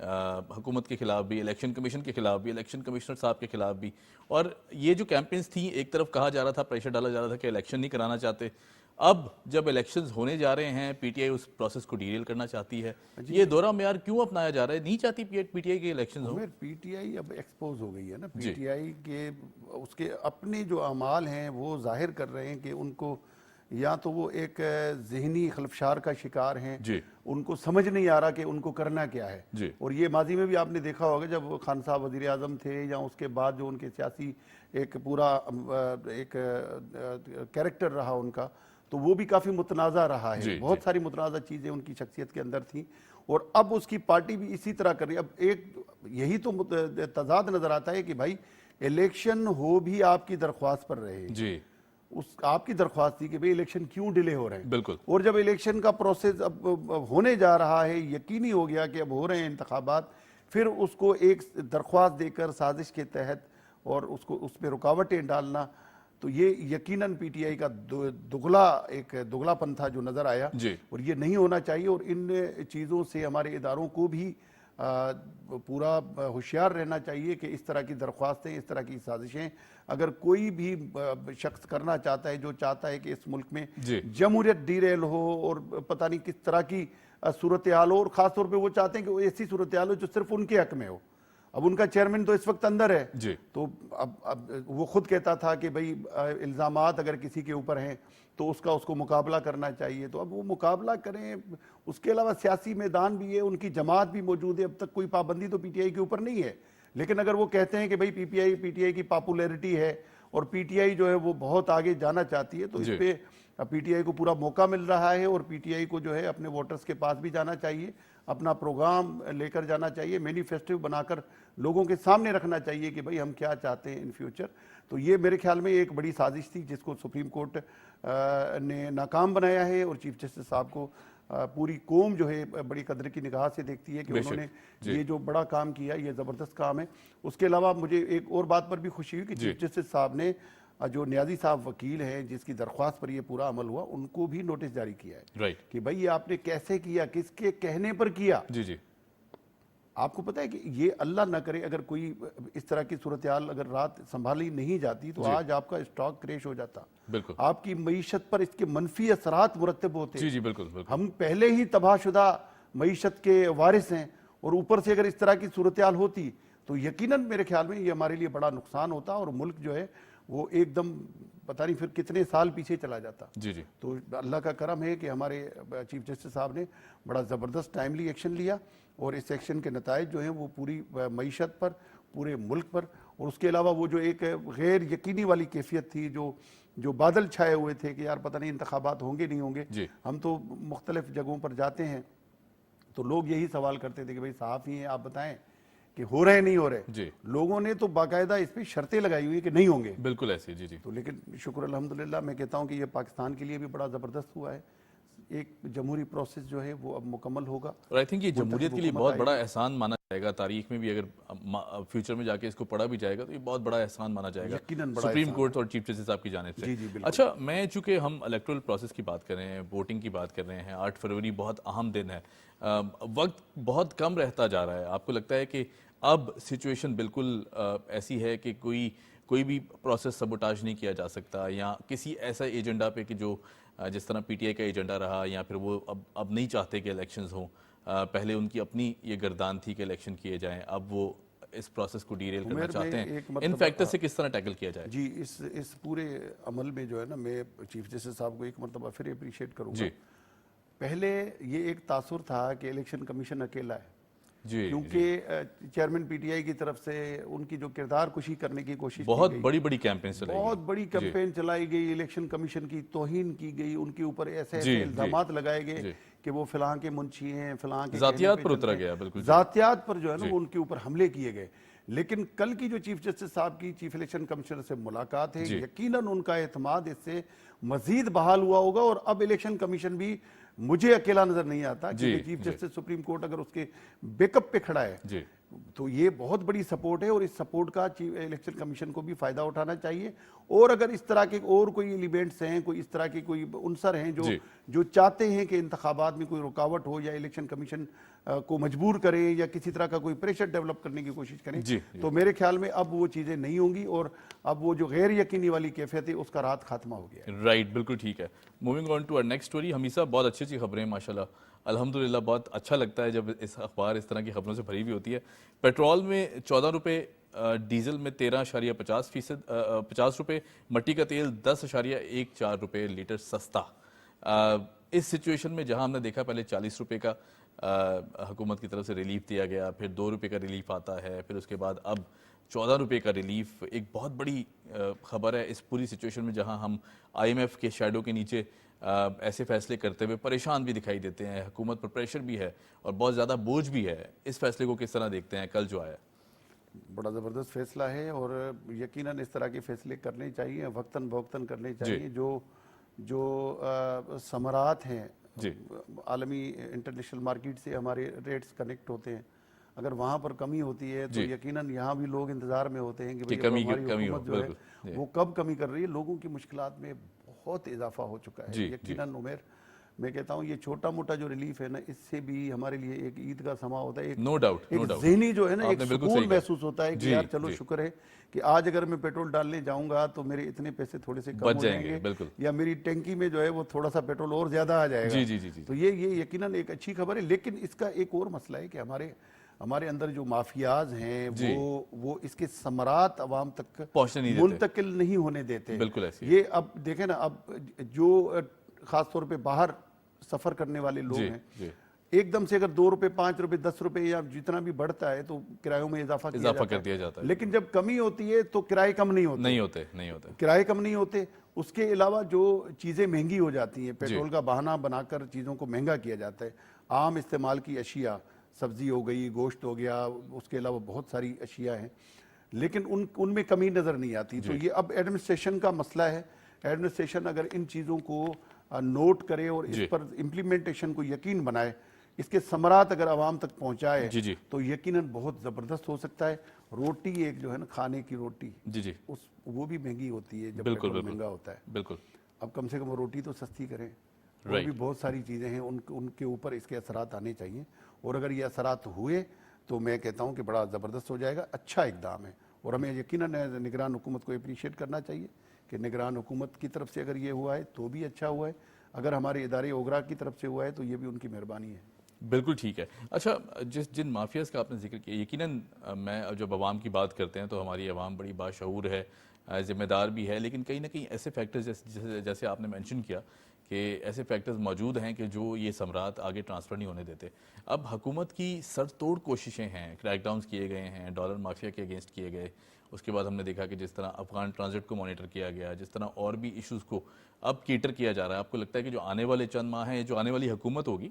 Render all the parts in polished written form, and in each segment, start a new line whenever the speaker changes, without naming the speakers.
حکومت کے خلاف بھی، الیکشن کمیشن کے خلاف بھی، الیکشن کمشنر صاحب کے خلاف بھی. اور یہ جو کیمپینز تھیں، ایک طرف کہا جا رہا تھا، پریشر ڈالا جا رہا تھا کہ الیکشن نہیں کرانا چاہتے. اب جب الیکشنز ہونے جا رہے ہیں، پی ٹی آئی اس پروسیس کو ڈیریل کرنا چاہتی ہے. یہ دورہ معیار کیوں اپنایا جا رہا ہے؟ نہیں چاہتی پی ٹی آئی کے الیکشنز ہوں؟
پی ٹی آئی اب ایکسپوز ہو گئی ہے نا. پی ٹی آئی کے اس کے اپنے جو اعمال ہیں وہ ظاہر کر رہے ہیں کہ ان کو یا تو وہ ایک ذہنی خلفشار کا شکار ہیں، ان کو سمجھ نہیں آ رہا کہ ان کو کرنا کیا ہے. اور یہ ماضی میں بھی آپ نے دیکھا ہوگا جب خان صاحب وزیر اعظم تھے یا اس کے بعد جو ان کے سیاسی ایک پورا ایک کیریکٹر رہا ان کا، تو وہ بھی کافی متنازع رہا ہے. بہت ساری متنازع چیزیں ان کی شخصیت کے اندر تھیں، اور اب اس کی پارٹی بھی اسی طرح کر رہی ہے. اب ایک یہی تو تضاد نظر آتا ہے کہ بھائی الیکشن ہو بھی آپ کی درخواست پر رہے. آپ کی درخواست تھی کہ بھئی الیکشن کیوں ڈیلے ہو رہے ہیں.
بالکل.
اور جب الیکشن کا پروسیس اب ہونے جا رہا ہے، یقینی ہو گیا کہ اب ہو رہے ہیں انتخابات، پھر اس کو ایک درخواست دے کر سازش کے تحت اور اس پہ رکاوٹیں ڈالنا، تو یہ یقیناً پی ٹی آئی کا دگلا پن تھا جو نظر آیا. اور یہ نہیں ہونا چاہیے، اور ان چیزوں سے ہمارے اداروں کو بھی پورا ہوشیار رہنا چاہیے کہ اس طرح کی درخواستیں، اس طرح کی سازشیں اگر کوئی بھی شخص کرنا چاہتا ہے، جو چاہتا ہے کہ اس ملک میں جمہوریت ڈیریل ہو اور پتہ نہیں کس طرح کی صورتحال ہو، اور خاص طور پہ وہ چاہتے ہیں کہ وہ ایسی صورتحال ہو جو صرف ان کے حق میں ہو. اب ان کا چیئرمین تو اس وقت اندر ہے، تو اب وہ خود کہتا تھا کہ بھئی الزامات اگر کسی کے اوپر ہیں تو اس کو مقابلہ کرنا چاہیے. تو اب وہ مقابلہ کریں. اس کے علاوہ سیاسی میدان بھی ہے، ان کی جماعت بھی موجود ہے. اب تک کوئی پابندی تو پی ٹی آئی کے اوپر نہیں ہے، لیکن اگر وہ کہتے ہیں کہ بھئی پی ٹی آئی کی پاپولیرٹی ہے اور پی ٹی آئی جو ہے وہ بہت آگے جانا چاہتی ہے، تو اس پہ پی ٹی آئی کو پورا موقع مل رہا ہے. اور پی ٹی آئی کو جو ہے اپنے ووٹرز کے پاس بھی جانا چاہیے، اپنا پروگرام لے کر جانا چاہیے، مینیفیسٹو بنا کر لوگوں کے سامنے رکھنا چاہیے کہ بھئی ہم کیا چاہتے ہیں ان فیوچر. تو یہ میرے خیال میں ایک بڑی سازش تھی جس کو سپریم کورٹ نے ناکام بنایا ہے، اور چیف جسٹس صاحب کو پوری قوم جو ہے بڑی قدر کی نگاہ سے دیکھتی ہے کہ انہوں نے یہ جو بڑا کام کیا، یہ زبردست کام ہے. اس کے علاوہ مجھے ایک اور بات پر بھی خوشی ہوئی کہ چیف جسٹس صاحب نے جو نیازی صاحب وکیل ہیں جس کی درخواست پر یہ پورا عمل ہوا، ان کو بھی نوٹس جاری کیا ہے کہ بھئی یہ آپ نے کیسے کیا، کس کے کہنے پر کیا. آپ کو پتہ ہے کہ یہ اللہ نہ کرے اگر کوئی اس طرح کی صورتحال اگر رات سنبھالی نہیں جاتی تو آج آپ کا اسٹاک کریش ہو جاتا. آپ کی معیشت پر اس کے منفی اثرات مرتب ہوتے. ہم پہلے ہی تباہ شدہ معیشت کے وارث ہیں، اور اوپر سے اگر اس طرح کی صورتحال ہوتی تو یقیناً میرے خیال میں یہ ہمارے لیے بڑا نقصان ہوتا، اور ملک جو ہے وہ ایک دم پتہ نہیں پھر کتنے سال پیچھے چلا جاتا. تو اللہ کا کرم ہے کہ ہمارے چیف جسٹس صاحب نے بڑا زبردست ٹائملی ایکشن لیا، اور اس ایکشن کے نتائج جو ہیں وہ پوری معیشت پر، پورے ملک پر، اور اس کے علاوہ وہ جو ایک غیر یقینی والی کیفیت تھی، جو بادل چھائے ہوئے تھے کہ یار پتہ نہیں انتخابات ہوں گے نہیں ہوں گے. ہم تو مختلف جگہوں پر جاتے ہیں تو لوگ یہی سوال کرتے تھے کہ بھئی صحافی ہیں، آپ بتائیں کہ ہو رہے نہیں ہو رہے. لوگوں نے تو باقاعدہ اس پہ شرطیں لگائی ہوئی کہ نہیں ہوں گے.
بالکل ایسی.
تو لیکن شکر الحمدللہ میں کہتا ہوں کہ یہ پاکستان کے لیے بھی بڑا زبردست ہوا ہے. ایک جمہوری پروسیس جو ہے وہ اب مکمل ہوگا،
اور آئی تھنک یہ جمہوریت کے لیے بہت بڑا احسان مانا جائے گا. تاریخ میں بھی اگر فیوچر میں جا کے اس کو پڑھا بھی جائے گا تو یہ بہت بڑا احسان مانا جائے گا سپریم کورٹ اور چیف جسٹس صاحب کی جانب سے. اچھا، میں چونکہ ہم الیکٹورل پروسیس کی بات کر رہے ہیں، ووٹنگ کی بات کر رہے ہیں، 8 فروری بہت اہم دن ہے، وقت بہت کم رہتا جا رہا ہے. آپ کو لگتا ہے کہ اب سچویشن بالکل ایسی ہے کہ کوئی بھی پروسیس سبوٹاج نہیں کیا جا سکتا، یا کسی ایسا ایجنڈا پہ کہ جو جس طرح پی ٹی آئی کا ایجنڈا رہا، یا پھر وہ اب نہیں چاہتے کہ الیکشنز ہوں، پہلے ان کی اپنی یہ گردان تھی کہ الیکشن کیے جائیں، اب وہ اس پروسیس کو ڈیریل کرنا چاہتے ہیں. ان فیکٹر سے کس طرح ٹیکل کیا جائے؟
جی، اس پورے عمل میں جو ہے نا، میں چیف جسٹس صاحب کو ایک مرتبہ پھر اپریشیٹ کروں گا. پہلے یہ ایک تاثر تھا کہ الیکشن کمیشن اکیلا ہے، کیونکہ چیئرمین پی ٹی آئی کی طرف سے ان کی جو کردار کشی کرنے کی کوشش
بہت بڑی کیمپین چلائی گئی،
بہت بڑی کیمپین چلائی گئی، الیکشن کمیشن کی توہین کی گئی، ان کے اوپر ایسے الزامات لگائے گئے کہ وہ فلاں کے منشی ہیں، فلاں کے
ذاتیات پر اترا گیا. بالکل
ذاتیات پر جو ہے نا وہ ان کے اوپر حملے کیے گئے. لیکن کل کی جو چیف جسٹس صاحب کی چیف الیکشن کمشنر سے ملاقات ہے، یقیناً ان کا اعتماد اس سے مزید بحال ہوا ہوگا. اور اب الیکشن کمیشن بھی مجھے اکیلا نظر نہیں آتا، کیونکہ چیف جسٹس سپریم کورٹ اگر اس کے بیک اپ پہ کھڑا ہے تو یہ بہت بڑی سپورٹ ہے، اور اس سپورٹ کا الیکشن کمیشن کو بھی فائدہ اٹھانا چاہیے. اور اگر اس طرح کے اور کوئی ایلیمنٹس ہیں, کوئی اس طرح کے کوئی عنصر ہیں جو چاہتے ہیں کہ انتخابات میں کوئی رکاوٹ ہو یا الیکشن کمیشن کو مجبور کریں یا کسی طرح کا کوئی پریشر ڈیولپ کرنے کی کوشش کریں, تو میرے خیال میں اب وہ چیزیں نہیں ہوں گی اور اب وہ جو غیر یقینی والی کیفیت ہے اس کا رات خاتمہ ہو گیا ہے.
رائٹ, بالکل ٹھیک ہے. موونگ آن ٹو اور نیکسٹ اسٹوری. حمید صاحب, بہت اچھی خبریں ماشاءاللہ, الحمدللہ. بہت اچھا لگتا ہے جب اس اخبار اس طرح کی خبروں سے بھری ہوئی ہوتی ہے. پیٹرول میں 14 روپے, ڈیزل میں 13.50 روپے, مٹی کا تیل 10.14 روپے لیٹر سستا. اس سچویشن میں جہاں ہم نے دیکھا پہلے 40 روپے کا حکومت کی طرف سے ریلیف دیا گیا, پھر 2 روپے کا ریلیف آتا ہے, پھر اس کے بعد اب 14 روپے کا ریلیف. ایک بہت بڑی خبر ہے اس پوری سچویشن میں, جہاں ہم آئی ایم ایف کے شیڈو کے نیچے ایسے فیصلے کرتے ہوئے پریشان بھی دکھائی دیتے ہیں. حکومت پر پریشر بھی ہے اور بہت زیادہ بوجھ بھی ہے. اس فیصلے کو کس طرح دیکھتے ہیں کل جو آیا؟
بڑا زبردست فیصلہ ہے اور یقیناً اس طرح کے فیصلے کرنے چاہیے, وقتاً فوقتاً کرنے چاہیے. جو ثمرات ہیں عالمی انٹرنیشنل مارکیٹ سے ہمارے ریٹس کنیکٹ ہوتے ہیں, اگر وہاں پر کمی ہوتی ہے تو یقیناً یہاں بھی لوگ انتظار میں ہوتے ہیں کہ ہماری حکومت جو ہے وہ کب کمی کر رہی ہے. لوگوں کی مشکلات میں بہت اضافہ ہو چکا ہے. یقیناً عمیر, میں کہتا ہوں یہ چھوٹا موٹا جو ریلیف ہے نا, اس سے بھی ہمارے لیے ایک عید کا سما ہوتا ہے, ایک ذہنی جو ہے نا ایک سکون محسوس ہوتا ہے کہ یار چلو شکر ہے کہ آج اگر میں پیٹرول ڈالنے جاؤں گا تو میرے اتنے پیسے تھوڑے سے کم ہو جائیں گے, یا میری ٹینکی میں جو ہے وہ تھوڑا سا پیٹرول اور زیادہ آ جائے گا. تو یہ یقیناً ایک اچھی خبر ہے. لیکن اس کا ایک اور مسئلہ ہے کہ ہمارے اندر جو مافیاز ہیں وہ اس کے ثمرات عوام تک منتقل نہیں ہونے دیتے. یہ اب دیکھیں نا, اب جو خاص طور پہ باہر سفر کرنے والے لوگ ہیں, ایک دم سے اگر 2 روپے 5 روپے 10 روپے یا جتنا بھی بڑھتا ہے تو کرایوں میں اضافہ کر دیا جاتا ہے. لیکن جب کمی ہوتی ہے تو کرائے کم نہیں ہوتے, کرائے کم نہیں ہوتے. اس کے علاوہ جو چیزیں مہنگی ہو جاتی ہیں, پیٹرول کا بہانہ بنا کر چیزوں کو مہنگا کیا جاتا ہے. عام استعمال کی اشیاء, سبزی ہو گئی, گوشت ہو گیا, اس کے علاوہ بہت ساری اشیاء ہیں, لیکن ان میں کمی نظر نہیں آتی. تو یہ اب ایڈمنسٹریشن کا مسئلہ ہے. ایڈمنسٹریشن اگر ان چیزوں کو نوٹ کرے اور اس پر امپلیمنٹیشن کو یقین بنائے, اس کے ثمرات اگر عوام تک پہنچائے تو یقیناً بہت زبردست ہو سکتا ہے. روٹی ایک جو ہے نا, کھانے کی روٹی, وہ بھی مہنگی ہوتی ہے جب پیٹرول مہنگا ہوتا ہے. اب کم سے کم روٹی تو سستی کریں. اور بھی بہت ساری چیزیں ہیں, ان کے اوپر اس کے اثرات آنے چاہیے. اور اگر یہ اثرات ہوئے تو میں کہتا ہوں کہ بڑا زبردست ہو جائے گا. اچھا اقدام ہے اور ہمیں یقیناً نگران حکومت کو اپریشیٹ کرنا چاہیے کہ نگران حکومت کی طرف سے اگر یہ ہوا ہے تو بھی اچھا ہوا ہے, اگر ہمارے ادارے اوگرا کی طرف سے ہوا ہے تو یہ بھی ان کی مہربانی ہے.
بالکل ٹھیک ہے. اچھا, جن مافیاز کا آپ نے ذکر کیا, یقیناً میں جب عوام کی بات کرتے ہیں تو ہماری عوام بڑی باشعور ہے, ذمہ دار بھی ہے, لیکن کہیں نہ کہیں ایسے فیکٹرز جیسے آپ نے مینشن کیا کہ ایسے فیکٹرز موجود ہیں کہ جو یہ ثمرات آگے ٹرانسفر نہیں ہونے دیتے. اب حکومت کی سر توڑ کوششیں ہیں, کریک ڈاؤنز کیے گئے ہیں, ڈالر مافیا کے اگینسٹ کیے گئے. اس کے بعد ہم نے دیکھا کہ جس طرح افغان ٹرانزٹ کو مانیٹر کیا گیا, جس طرح اور بھی ایشوز کو اب کیٹر کیا جا رہا ہے. آپ کو لگتا ہے کہ جو آنے والے چند ماہ ہیں, جو آنے والی حکومت ہوگی,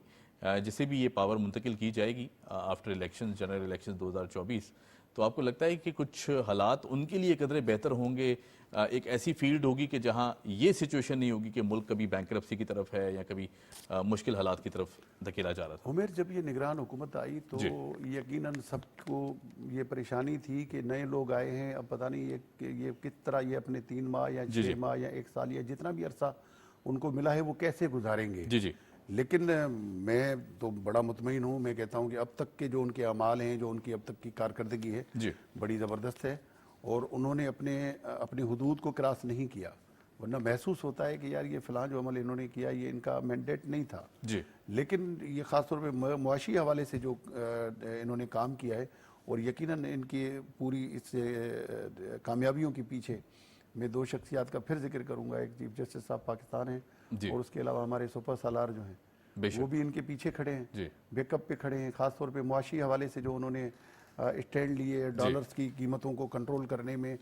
جسے بھی یہ پاور منتقل کی جائے گی آفٹر الیکشن, جنرل الیکشن 2024, تو آپ کو لگتا ہے کہ کچھ حالات ان کے لیے قدرے بہتر ہوں گے؟ ایک ایسی فیلڈ ہوگی کہ جہاں یہ سچویشن نہیں ہوگی کہ ملک کبھی بینکرپسی کی طرف ہے یا کبھی مشکل حالات کی طرف دھکیلا جا رہا تھا.
عمر, جب یہ نگران حکومت آئی تو یقیناً سب کو یہ پریشانی تھی کہ نئے لوگ آئے ہیں, اب پتہ نہیں یہ کس طرح یہ اپنے 3 ماہ یا 6 ماہ یا 1 سال یا جتنا بھی عرصہ ان کو ملا ہے وہ کیسے گزاریں گے. لیکن میں تو بڑا مطمئن ہوں. میں کہتا ہوں کہ اب تک کے جو ان کے اعمال ہیں, جو ان کی اب تک کی کارکردگی ہے, بڑی زبردست ہے اور انہوں نے اپنی حدود کو کراس نہیں کیا. ورنہ محسوس ہوتا ہے کہ یار یہ فلاں جو عمل انہوں نے کیا یہ ان کا مینڈیٹ نہیں تھا. لیکن یہ خاص طور پہ معاشی حوالے سے جو انہوں نے کام کیا ہے, اور یقیناً ان کی پوری اس کامیابیوں کے پیچھے میں 2 شخصیات کا پھر ذکر کروں گا. ایک چیف جسٹس صاحب پاکستان ہیں, اور اس کے علاوہ ہمارے سپر سالار جو ہیں وہ بھی ان کے پیچھے کھڑے ہیں, بیک اپ پہ کھڑے ہیں. خاص طور پہ معاشی حوالے سے جو انہوں نے اسٹینڈ لیے, ڈالرز کی قیمتوں کو کنٹرول کرنے میں,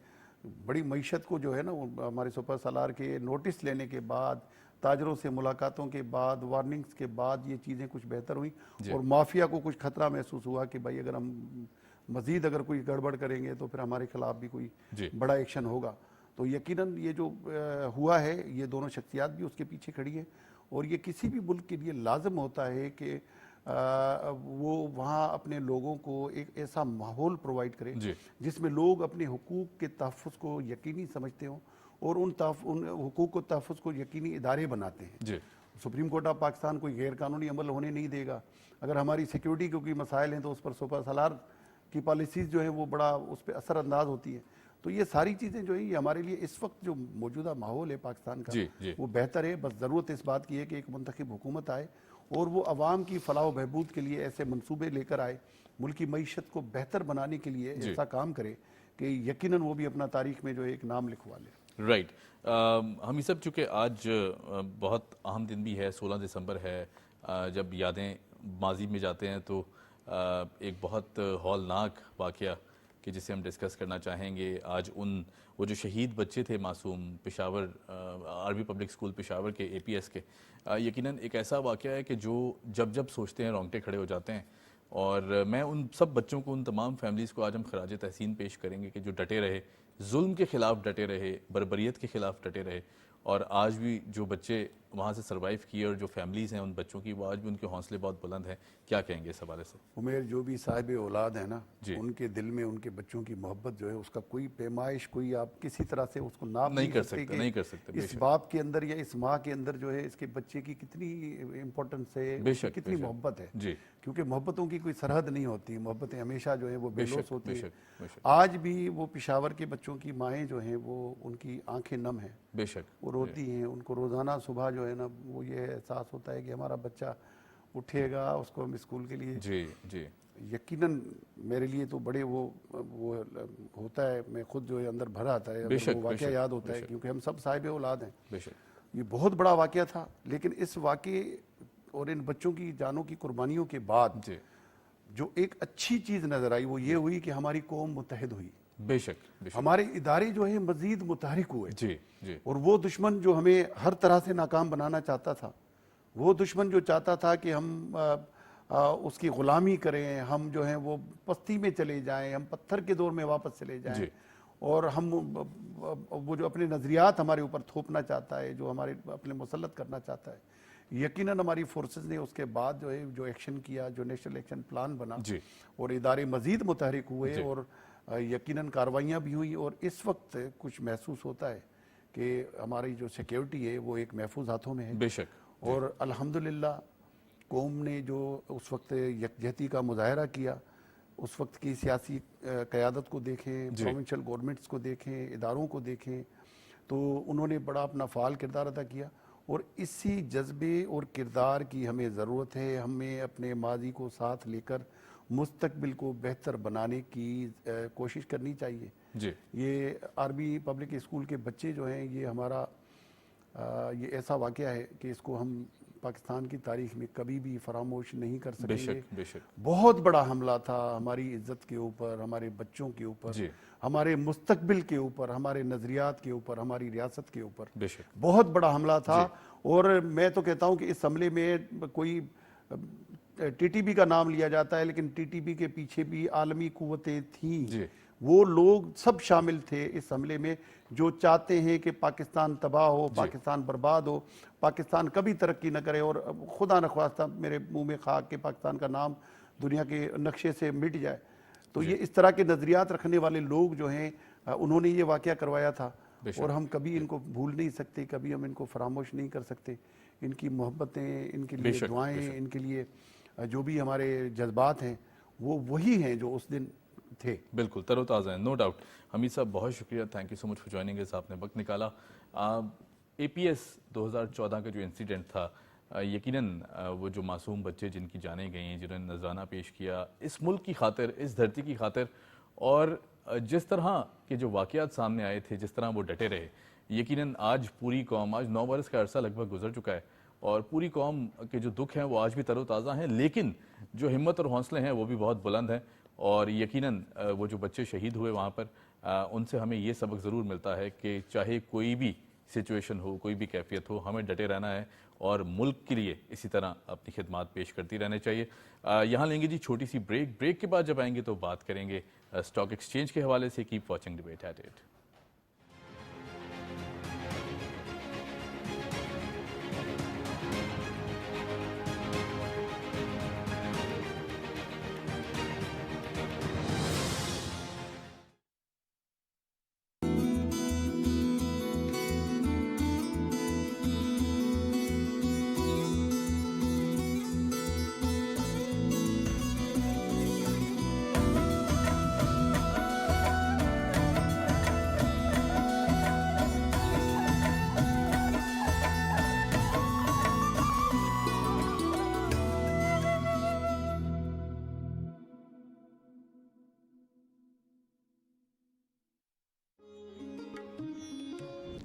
بڑی معیشت کو جو ہے نا, ہمارے سپر سالار کے نوٹس لینے کے بعد, تاجروں سے ملاقاتوں کے بعد, وارننگز کے بعد یہ چیزیں کچھ بہتر ہوئیں اور مافیا کو کچھ خطرہ محسوس ہوا کہ بھائی اگر ہم مزید اگر کوئی گڑبڑ کریں گے تو پھر ہمارے خلاف بھی کوئی بڑا ایکشن ہوگا. تو یقیناً یہ جو ہوا ہے, یہ دونوں شخصیات بھی اس کے پیچھے کھڑی ہیں, اور یہ کسی بھی ملک کے لیے لازم ہوتا ہے کہ وہ وہاں اپنے لوگوں کو ایک ایسا ماحول پرووائڈ کرے جس میں لوگ اپنے حقوق کے تحفظ کو یقینی سمجھتے ہوں اور ان حقوق و تحفظ کو یقینی ادارے بناتے ہیں.
جی
سپریم کورٹ آف پاکستان کوئی غیر قانونی عمل ہونے نہیں دے گا. اگر ہماری سیکیورٹی کے کوئی مسائل ہیں تو اس پر سپر سالار کی پالیسیز جو ہیں وہ بڑا اس پہ اثر انداز ہوتی ہے. تو یہ ساری چیزیں جو ہیں یہ ہمارے لیے اس وقت جو موجودہ ماحول ہے پاکستان کا وہ بہتر ہے. بس ضرورت اس بات کی ہے کہ ایک منتخب حکومت آئے اور وہ عوام کی فلاح و بہبود کے لیے ایسے منصوبے لے کر آئے, ملکی معیشت کو بہتر بنانے کے لیے ایسا کام کرے کہ یقیناً وہ بھی اپنا تاریخ میں جو ہے ایک نام لکھوا لے.
رائٹ. ہم صاحب چونکہ آج بہت اہم دن بھی ہے, 16 دسمبر ہے, جب یادیں ماضی میں جاتے ہیں تو ایک بہت ہولناک واقعہ کہ جسے ہم ڈسکس کرنا چاہیں گے. آج وہ جو شہید بچے تھے معصوم پشاور عربی پبلک اسکول پشاور کے APS کے, یقیناً ایک ایسا واقعہ ہے کہ جو جب سوچتے ہیں رونگٹے کھڑے ہو جاتے ہیں. اور میں ان سب بچوں کو, ان تمام فیملیز کو آج ہم خراج تحسین پیش کریں گے کہ جو ڈٹے رہے, ظلم کے خلاف ڈٹے رہے, بربریت کے خلاف ڈٹے رہے. اور آج بھی جو بچے وہاں سے سروائیو کیے اور جو فیملیز ہیں ان بچوں کی, وہ آج بھی ان کے حوصلے بہت بلند ہیں. کیا کہیں گے اس حوالے سے؟
عمیر, جو بھی صاحب اولاد ہیں نا, ان کے دل میں ان کے بچوں کی محبت جو ہے اس کا کوئی پیمائش, کوئی آپ کسی طرح سے اس کو ناپ نہیں کر سکتے کہ اس باپ کے اندر یا اس ماں کے اندر جو ہے اس کے بچے کی کتنی امپورٹنس ہے, کتنی محبت ہے. کیونکہ محبتوں کی کوئی سرحد نہیں ہوتی, محبتیں ہمیشہ جو ہے وہ بے لوث ہوتی ہیں. آج بھی وہ پشاور کے بچوں کی مائیں جو ہیں وہ ان کی آنکھیں نم ہیں,
بے شک
وہ روتی ہیں. ان کو روزانہ صبح جو ہے نا وہ یہ احساس ہوتا ہے کہ ہمارا بچہ اٹھے گا, اس کو ہم اسکول کے لیے.
جی
یقیناً میرے لیے تو بڑے وہ ہوتا ہے, میں خود جو ہے اندر بھر آتا ہے وہ واقعہ یاد ہوتا ہے, کیونکہ ہم سب صاحب اولاد ہیں.
بے شک
یہ بہت بڑا واقعہ تھا, لیکن اس واقعے اور ان بچوں کی جانوں کی قربانیوں کے بعد جو ایک اچھی چیز نظر آئی وہ یہ ہوئی کہ ہماری قوم متحد ہوئی.
بے شک
ہمارے ادارے جو ہیں مزید متحرک ہوئے.
جی
اور وہ دشمن جو ہمیں ہر طرح سے ناکام بنانا چاہتا تھا, وہ دشمن جو چاہتا تھا کہ ہم اس کی غلامی کریں, ہم جو ہیں وہ پستی میں چلے جائیں, ہم پتھر کے دور میں واپس چلے جائیں, اور ہم وہ جو اپنے نظریات ہمارے اوپر تھوپنا چاہتا ہے, جو ہمارے اپنے مسلط کرنا چاہتا ہے, یقیناً ہماری فورسز نے اس کے بعد جو ہے جو ایکشن کیا, جو نیشنل ایکشن پلان بنا, اور ادارے مزید متحرک ہوئے, اور یقیناً کاروائیاں بھی ہوئی. اور اس وقت کچھ محسوس ہوتا ہے کہ ہماری جو سیکیورٹی ہے وہ ایک محفوظ ہاتھوں میں ہے.
بے شک.
اور الحمدللہ قوم نے جو اس وقت یکجہتی کا مظاہرہ کیا, اس وقت کی سیاسی قیادت کو دیکھیں, پروونشل گورنمنٹس کو دیکھیں, اداروں کو دیکھیں, تو انہوں نے بڑا اپنا فعال کردار ادا کیا. اور اسی جذبے اور کردار کی ہمیں ضرورت ہے. ہمیں اپنے ماضی کو ساتھ لے کر مستقبل کو بہتر بنانے کی کوشش کرنی چاہیے. یہ عربی پبلک اسکول کے بچے جو ہیں یہ ہمارا یہ ایسا واقعہ ہے کہ اس کو ہم پاکستان کی تاریخ میں کبھی بھی فراموش نہیں کر سکیں گے. بہت بڑا حملہ تھا ہماری عزت کے اوپر, ہمارے بچوں کے اوپر, ہمارے مستقبل کے اوپر, ہمارے نظریات کے اوپر, ہماری ریاست کے اوپر. بہت بڑا حملہ تھا. اور میں تو کہتا ہوں کہ اس حملے میں کوئی TTP کا نام لیا جاتا ہے, لیکن TTP کے پیچھے بھی عالمی قوتیں تھیں. وہ لوگ سب شامل تھے اس حملے میں جو چاہتے ہیں کہ پاکستان تباہ ہو, پاکستان برباد ہو, پاکستان کبھی ترقی نہ کرے, اور خدا نخواستہ میرے منہ میں خاک کہ پاکستان کا نام دنیا کے نقشے سے مٹ جائے. تو یہ اس طرح کے نظریات رکھنے والے لوگ جو ہیں انہوں نے یہ واقعہ کروایا تھا, اور ہم کبھی ان کو بھول نہیں سکتے, کبھی ہم ان کو فراموش نہیں کر سکتے. ان کی محبتیں, ان کے لیے دعائیں, ان کے لیے جو بھی ہمارے جذبات ہیں وہ وہی ہیں جو اس دن تھے.
بالکل تر و تازہ ہیں, نو ڈاؤٹ. حمید صاحب بہت شکریہ, thank you so much for joining us. آپ نے وقت نکالا. APS 2014 کا جو انسیڈنٹ تھا, یقیناً وہ جو معصوم بچے جن کی جانیں گئی ہیں, جنہوں نے نذرانہ پیش کیا اس ملک کی خاطر, اس دھرتی کی خاطر, اور جس طرح کے جو واقعات سامنے آئے تھے, جس طرح وہ ڈٹے رہے, یقیناً آج پوری قوم, آج 9 برس کا عرصہ لگ بھگ گزر چکا ہے, اور پوری قوم کے جو دکھ ہیں وہ آج بھی تر و تازہ ہیں, لیکن جو ہمت اور حوصلے ہیں وہ بھی بہت بلند ہیں. اور یقیناً وہ جو بچے شہید ہوئے وہاں پر, ان سے ہمیں یہ سبق ضرور ملتا ہے کہ چاہے کوئی بھی سچویشن ہو, کوئی بھی کیفیت ہو, ہمیں ڈٹے رہنا ہے اور ملک کے لیے اسی طرح اپنی خدمات پیش کرتی رہنے چاہیے. یہاں لیں گے جی چھوٹی سی بریک کے بعد جب آئیں گے تو بات کریں گے اسٹاک ایکسچینج کے حوالے سے. Keep watching debate at 8.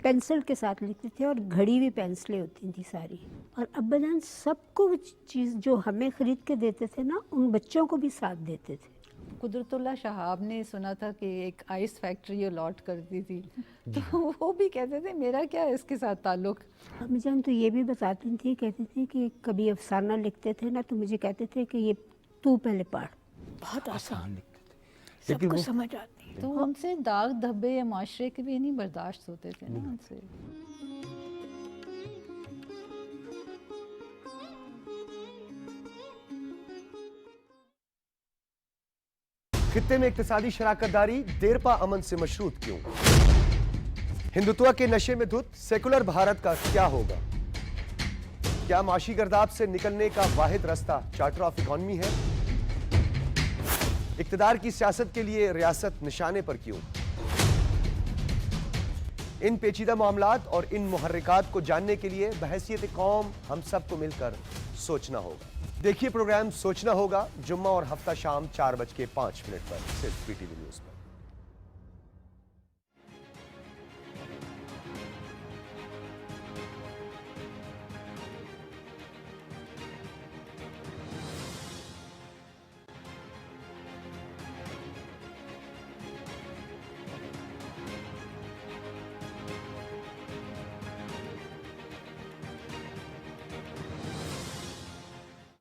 Pencil کے ساتھ لکھتے تھے اور گھڑی ہوئی پینسلیں ہوتی تھیں ساری. اور ابا جان سب کو وہ چیز جو ہمیں خرید کے دیتے تھے نا ان بچوں کو بھی ساتھ دیتے تھے.
قدرت اللہ شہاب نے سنا تھا کہ ایک آئس فیکٹری الاٹ کرتی تھی تو وہ بھی کہتے تھے میرا کیا اس کے ساتھ تعلق.
امی جان تو یہ بھی بتاتی تھی, کہتی تھی کہ کبھی افسانہ لکھتے تھے نا تو مجھے کہتے تھے کہ یہ تو پہلے پڑھ, بہت آسان لکھتے تھے, سب کو سمجھ آتی.
تو ان سے داغ دھبے یا معاشرے کے بھی نہیں برداشت ہوتے تھے نا ان سے.
خطے میں اقتصادی شراکت داری دیرپا امن سے مشروط کیوں؟ ہندوتوا کے نشے میں دھت سیکولر بھارت کا کیا ہوگا؟ کیا معاشی گرداب سے نکلنے کا واحد راستہ چارٹر آف اکانومی ہے؟ اقتدار کی سیاست کے لیے ریاست نشانے پر کیوں؟ ان پیچیدہ معاملات اور ان محرکات کو جاننے کے لیے بحیثیت قوم ہم سب کو مل کر سوچنا ہوگا. دیکھیے پروگرام سوچنا ہوگا جمعہ اور ہفتہ شام 4:05 پر صرف P T V news per.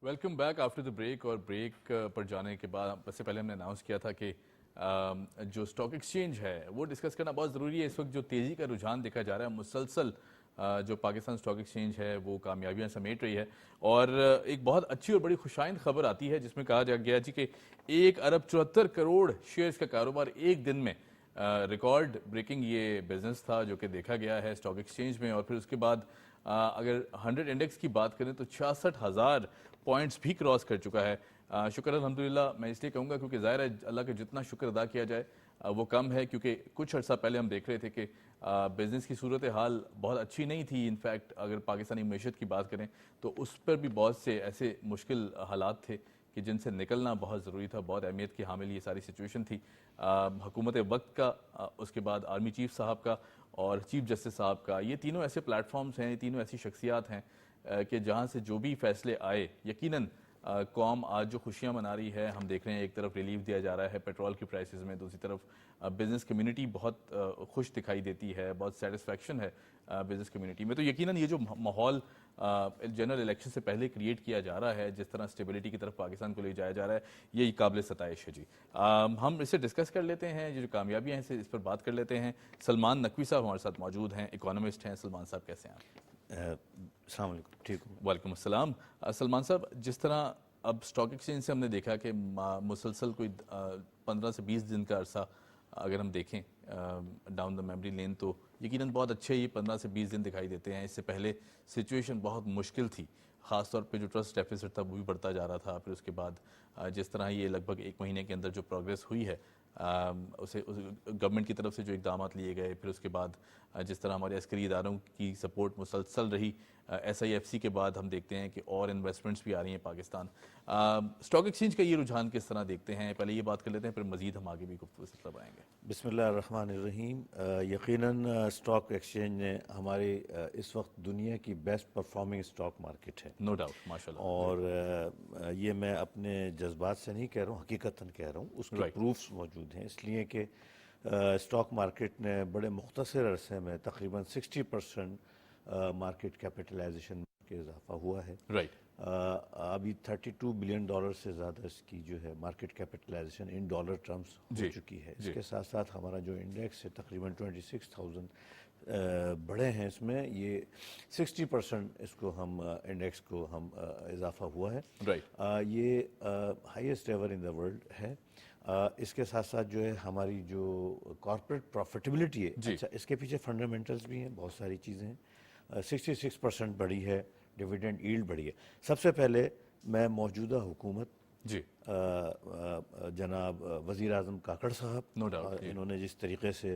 Welcome back after the break. اور بریک پر جانے کے بعد اس سے پہلے ہم نے اناؤنس کیا تھا کہ جو اسٹاک ایکسچینج ہے وہ ڈسکس کرنا بہت ضروری ہے. اس وقت جو تیزی کا رجحان دیکھا جا رہا ہے مسلسل جو پاکستان اسٹاک ایکسچینج ہے وہ کامیابیاں سمیٹ رہی ہے. اور ایک بہت اچھی اور بڑی خوشائند خبر آتی ہے جس میں کہا گیا جی کہ 1.74 ارب شیئرز کا کاروبار ایک دن میں ریکارڈ بریکنگ یہ بزنس تھا جو کہ دیکھا گیا ہے اسٹاک ایکسچینج میں. اور پھر اس کے بعد اگر 100 انڈیکس کی بات کریں تو 66,000 پوائنٹس بھی کراس کر چکا ہے. شکر الحمدللہ میں اس لیے کہوں گا کیونکہ ظاہر ہے اللہ کا جتنا شکر ادا کیا جائے وہ کم ہے, کیونکہ کچھ عرصہ پہلے ہم دیکھ رہے تھے کہ بزنس کی صورتحال بہت اچھی نہیں تھی. انفیکٹ اگر پاکستانی معیشت کی بات کریں تو اس پر بھی بہت سے ایسے مشکل حالات تھے کہ جن سے نکلنا بہت ضروری تھا. بہت اہمیت کی حامل یہ ساری سچویشن تھی. حکومت وقت کا, اس کے بعد آرمی چیف صاحب کا اور چیف جسٹس صاحب کا, یہ تینوں ایسے پلیٹ فارمز ہیں, یہ تینوں ایسی شخصیات ہیں کہ جہاں سے جو بھی فیصلے آئے یقیناً قوم آج جو خوشیاں منا رہی ہے. ہم دیکھ رہے ہیں ایک طرف ریلیف دیا جا رہا ہے پیٹرول کی پرائسز میں, دوسری طرف بزنس کمیونٹی بہت خوش دکھائی دیتی ہے, بہت سیٹسفیکشن ہے بزنس کمیونٹی میں. تو یقیناً یہ جو ماحول جنرل الیکشن سے پہلے کریٹ کیا جا رہا ہے, جس طرح اسٹیبلٹی کی طرف پاکستان کو لے جایا جا رہا ہے, یہ قابل ستائش ہے. جی ہم اسے ڈسکس کر لیتے ہیں, جو کامیابیاں ہیں اس پر بات کر لیتے ہیں. سلمان نقوی صاحب ہمارے ساتھ موجود ہیں, اکانومسٹ ہیں. سلمان صاحب کیسے ہیں آپ؟
السلام علیکم. ٹھیک ہوں.
وعلیکم السلام. سلمان صاحب, جس طرح اب اسٹاک ایکسچینج سے ہم نے دیکھا کہ مسلسل کوئی 15 سے 20 دن کا عرصہ اگر ہم دیکھیں ڈاؤن دا میموری لین تو یقیناً بہت اچھے یہ 15 سے 20 دن دکھائی دیتے ہیں. اس سے پہلے سچویشن بہت مشکل تھی, خاص طور پہ جو ٹرسٹ ڈیفیسٹ تھا وہ بھی بڑھتا جا رہا تھا. پھر اس کے بعد جس طرح یہ لگ بھگ 1 مہینے کے اندر جو پروگریس ہوئی ہے اسے گورنمنٹ کی طرف سے جو اقدامات لیے گئے, پھر اس کے بعد جس طرح ہمارے عسکری اداروں کی سپورٹ مسلسل رہی, ایس آئی ایف سی کے بعد ہم دیکھتے ہیں کہ اور انویسٹمنٹس بھی آ رہی ہیں پاکستان. اسٹاک ایکسچینج کا یہ رجحان کس طرح دیکھتے ہیں؟ پہلے یہ بات کر لیتے ہیں, پھر مزید ہم آگے بھی گفتگو سے طرف آئیں گے.
بسم اللہ الرحمن الرحیم. یقیناً اسٹاک ایکسچینج نے ہماری اس وقت دنیا کی بیسٹ پرفارمنگ اسٹاک مارکیٹ ہے.
نو ڈاؤٹ, ماشاء اللہ.
اور یہ میں اپنے جذبات سے نہیں کہہ رہا ہوں, حقیقتاً کہہ رہا ہوں. اس کے پروفس موجود ہیں, اس لیے کہ اسٹاک مارکیٹ نے بڑے مختصر عرصے میں تقریباً 60% مارکیٹ کیپٹلائزیشن کے اضافہ ہوا ہے.
رائٹ.
ابھی $32 بلین سے زیادہ اس کی جو ہے market capitalization in dollar terms ہو چکی ہے. اس کے ساتھ ساتھ ہمارا جو انڈیکس ہے تقریباً 26,000 بڑے ہیں. اس میں یہ 60% اس کو ہم انڈیکس کو ہم اضافہ ہوا ہے.
رائٹ.
یہ highest ever in the world ہے. اس کے ساتھ ساتھ جو ہے ہماری جو کارپوریٹ پروفیٹیبلٹی ہے, اچھا اس کے پیچھے فنڈامنٹلز بھی ہیں, بہت ساری چیزیں ہیں. 66% بڑھی ہے, ڈیویڈنڈ ایلڈ بڑھی ہے. سب سے پہلے میں موجودہ حکومت
جی
جناب وزیر اعظم کاکڑ صاحب,
نو ڈاؤٹ,
انہوں نے جس طریقے سے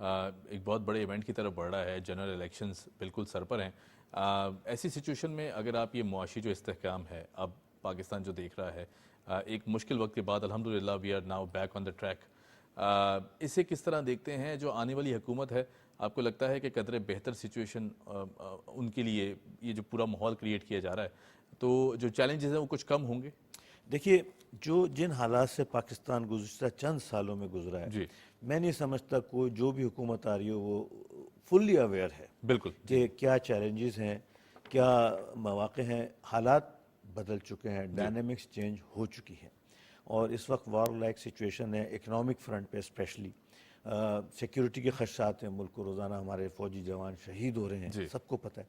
ایک بہت بڑے ایونٹ کی طرف بڑھ رہا ہے, جنرل الیکشنز بالکل سر پر ہیں. ایسی سچویشن میں اگر آپ یہ معاشی جو استحکام ہے اب پاکستان جو دیکھ رہا ہے ایک مشکل وقت کے بعد الحمدللہ we are now back on the track, اسے کس طرح دیکھتے ہیں؟ جو آنے والی حکومت ہے آپ کو لگتا ہے کہ قدرے بہتر سچویشن ان کے لیے یہ جو پورا ماحول کریٹ کیا جا رہا ہے تو جو چیلنجز ہیں وہ کچھ کم ہوں گے؟
دیکھیے جن حالات سے پاکستان گزشتہ چند سالوں میں گزرا ہے, میں نہیں سمجھتا کوئی جو بھی حکومت آ رہی ہو وہ فلی اویئر ہے
بالکل
کہ کیا چیلنجز ہیں, کیا مواقع ہیں. حالات بدل چکے ہیں, ڈائنامکس چینج ہو چکی ہے, اور اس وقت وار لائک سچویشن ہے اکنامک فرنٹ پہ اسپیشلی. سیکیورٹی کے خدشات ہیں, ملک کو روزانہ ہمارے فوجی جوان شہید ہو رہے ہیں, سب کو پتہ ہے,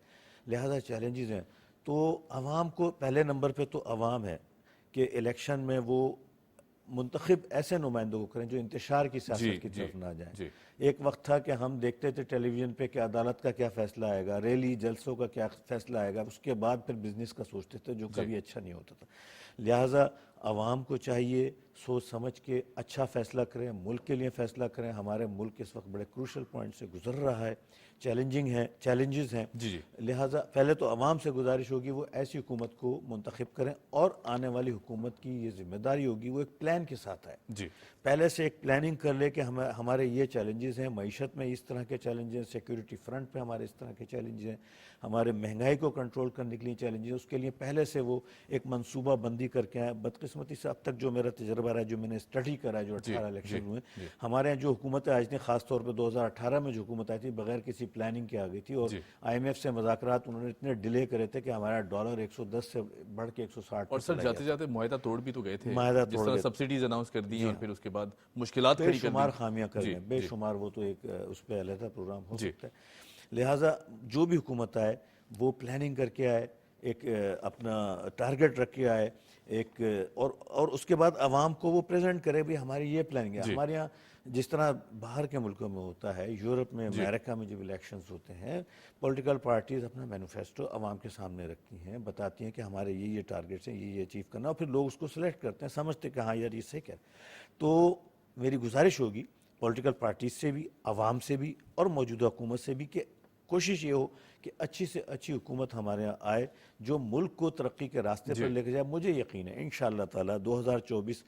لہذا چیلنجز ہیں. تو عوام کو پہلے نمبر پہ تو عوام ہے کہ الیکشن میں وہ منتخب ایسے نمائندوں کو کریں جو انتشار کی سیاست کی طرف نہ جائیں. ایک وقت تھا کہ ہم دیکھتے تھے ٹیلی ویژن پہ کہ عدالت کا کیا فیصلہ آئے گا, ریلی جلسوں کا کیا فیصلہ آئے گا, اس کے بعد پھر بزنس کا سوچتے تھے جو کبھی اچھا نہیں ہوتا تھا. لہٰذا عوام کو چاہیے سوچ سمجھ کے اچھا فیصلہ کریں, ملک کے لیے فیصلہ کریں. ہمارے ملک اس وقت بڑے کروشل پوائنٹ سے گزر رہا ہے, چیلنجز ہیں. لہٰذا پہلے تو عوام سے گزارش ہوگی وہ ایسی حکومت کو منتخب کریں, اور آنے والی حکومت کی یہ ذمہ داری ہوگی وہ ایک پلان کے ساتھ آئے. پہلے سے ایک پلاننگ کر لے کہ ہمارے یہ چیلنجز ہیں, معیشت میں اس طرح کے چیلنجز ہیں, سیکیورٹی فرنٹ پہ ہمارے اس طرح کے چیلنجز ہیں, ہمارے مہنگائی کو کنٹرول کرنے کے لیے چیلنجز ہیں. اس کے لیے پہلے سے وہ ایک منصوبہ بندی کر کے آئے. بدقسمتی سے ب تک جو میرا تجربہ رہا ہے, جو میں نے اسٹڈی کرا ہے, جو 18 الیکشن ہوئے, ہمارے یہاں جو حکومتیں آئی تھیں, خاص طور پہ 2018 میں جو حکومت آئی تھی بغیر کسی پلاننگ کے آ گئی تھی, اور IMF سے مذاکرات انہوں نے اتنے ڈیلے کرے تھے کہ ہمارا ڈالر 110 سے بڑھ کے 160.
اور سر جاتے جاتے معاہدہ توڑ بھی تو گئے تھے,
معاہدہ
جس طرح سبسڈیز اناؤنس کر دی اور پھر اس کے بعد مشکلات کھڑی کر دی,
بے شمار خامیاں کر دیں, بے شمار. وہ تو ایک اس پہ علیحدہ پروگرام ہو سکتا ہے. لہٰذا جو بھی حکومت آئے وہ پلاننگ کر کے آئے, ایک اپنا ٹارگٹ رکھ کے آئے, ایک اور اس کے بعد عوام کو وہ پریزنٹ کرے بھی ہماری یہ پلاننگ ہے. ہمارے یہاں جس طرح باہر کے ملکوں میں ہوتا ہے, یورپ میں, امریکہ میں جب الیکشنز ہوتے ہیں, پولیٹیکل پارٹیز اپنا مینیفیسٹو عوام کے سامنے رکھتی ہیں, بتاتی ہیں کہ ہمارے یہ ٹارگٹس ہیں, یہ اچیو کرنا, اور پھر لوگ اس کو سلیکٹ کرتے ہیں, سمجھتے کہ ہاں یار یہ صحیح ہے. تو میری گزارش ہوگی پولیٹیکل پارٹیز سے بھی, عوام سے بھی, اور موجودہ حکومت سے بھی کہ کوشش یہ ہو کہ اچھی سے اچھی حکومت ہمارے یہاں آئے جو ملک کو ترقی کے راستے پر لے کے جائے. مجھے یقین ہے انشاءاللہ تعالی 2024